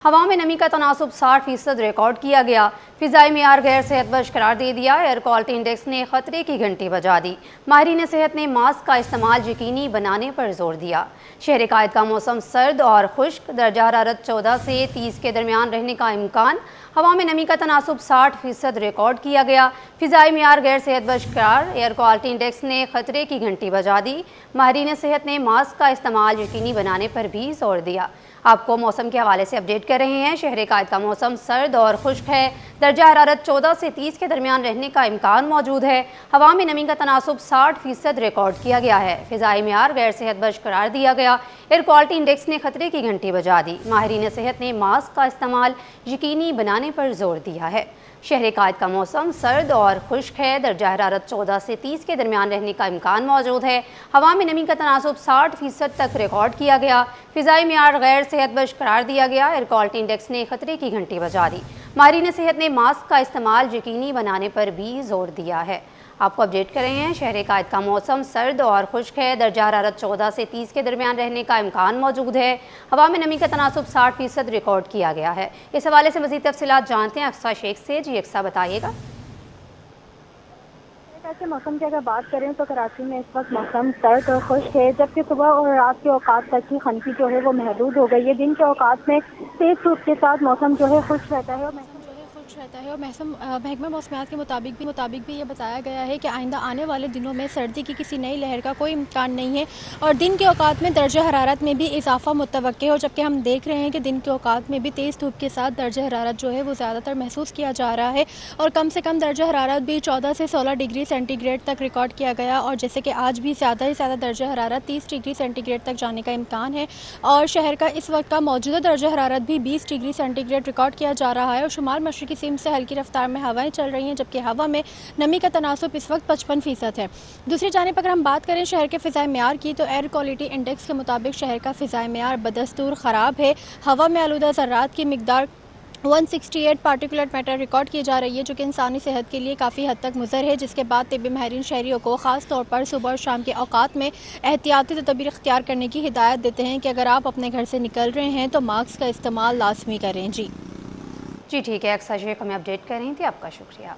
हवा में नमी का तनासुब 60% रिकॉर्ड किया गया। फिजाई मेयार गैर सेहतबख्श करार दे दिया। एयर क्वालिटी इंडेक्स ने खतरे की घंटी बजा दी। माहिरीन सेहत ने मास्क का इस्तेमाल यकीनी बनाने पर जोर दिया। शहर कायद का मौसम सर्द और खुश्क, दर्जा हरारत 14 से 30 के दरमियान रहने का इम्कान। हवा में नमी का तनासुब 60% रिकॉर्ड किया गया। फिजाई मेयार गैर सेहतबख्श करार, एयर क्वालिटी इंडेक्स ने खतरे की घंटी बजा दी। माहिरीन सेहत ने मास्क का इस्तेमाल यकीनी बनाने पर भी जोर दिया। आपको मौसम के हवाले से अपडेट कर रहे हैं। शहर कायद का मौसम सर्द और खुश्क है। दर्जा हरारत 14 से 30 के दरमियान रहने का इम्कान मौजूद है। हवा में नमी का तनासुब 60% रिकॉर्ड किया गया है। फिजाई मेयार गैर सेहतबख्श करार दिया गया। एयर क्वालिटी इंडेक्स ने खतरे की घंटी बजा दी। माहिरीन सेहत ने मास्क का इस्तेमाल यकीनी बनाने पर जोर दिया है। शहर कायद का मौसम सर्द और खुश्क है। दर्जा हरारत 14 से 30 के दरमियान रहने का इम्कान मौजूद है। हवा में नमी का तनासुब 60% तक रिकॉर्ड किया गया। फिजाई मेयार गैर सेहतबख्श करार दिया गया। एयर क्वालिटी इंडेक्स ने खतरे की घंटी बजा दी। माहिरीन सेहत ने मास्क का इस्तेमाल यकीनी बनाने पर भी जोर दिया है। आपको अपडेट कर रहे हैं। शहर कायद का मौसम सर्द और खुश्क है। दर्जा हरारत 14 से 30 के दरमियान रहने का इम्कान मौजूद है। हवा में नमी का तनासुब 60% रिकॉर्ड किया गया है। इस हवाले से मज़ीद तफसीलात जानते हैं अक्सा शेख से। जी अक्सा, बताइएगा। के मौसम की अगर बात करें तो कराची में इस वक्त मौसम सर्द और खुश्क है, जबकि सुबह और रात के औकात तक की खनकी जो है वो महदूद हो गई है। दिन के औकात में तेज धूप के साथ मौसम जो है खुश्क रहता है और महकमा मौसमियात के मुताबिक भी ये बताया गया है कि आइंदा आने वाले दिनों में सर्दी की किसी नई लहर का कोई इम्कान नहीं है और दिन के औकात में दर्जा हरारत में भी इजाफा मुतवक्के हो, जबकि हम देख रहे हैं कि दिन के औकात में भी तेज़ धूप के साथ दर्जा हरारत जो है वो ज़्यादातर महसूस किया जा रहा है और कम से कम दर्जा हरारत भी 14 से 16 डिग्री सेंटीग्रेड तक रिकॉर्ड किया गया। और जैसे कि आज भी ज़्यादा से ज़्यादा दर्जा हरारत 30 डिग्री सेंटीग्रेड तक जाने का इम्कान है और शहर का इस वक्त का मौजूदा दर्जा हरारत भी 20 डिग्री सेंटीग्रेड रिकॉर्ड किया जा रहा है और शुमाल मशरक़ी सिम से हल्की रफ्तार में हवाएं चल रही हैं, जबकि हवा में नमी का तनासुब इस वक्त 55% है। दूसरी जानिब अगर हम बात करें शहर के फ़िज़ाई मेयार की, तो एयर क्वालिटी इंडेक्स के मुताबिक शहर का फ़िज़ाई मेयार बदस्तूर ख़राब है। हवा में आलूदा ज़र्रात की मिकदार 168 पार्टिकुलेट मैटर रिकॉर्ड की जा रही है, जो कि इंसानी सेहत के लिए काफ़ी हद तक मुज़र है, जिसके बाद तिब्बी माहिरीन शहरियों को ख़ास तौर पर सुबह और शाम के औकात में एहतियाती तदबीर इख्तियार करने की हिदायत देते हैं कि अगर आप अपने घर से निकल रहे हैं तो मास्क का इस्तेमाल लाजमी करें। जी ठीक है अक्सा शेख, हमें अपडेट कर रही थी। आपका शुक्रिया।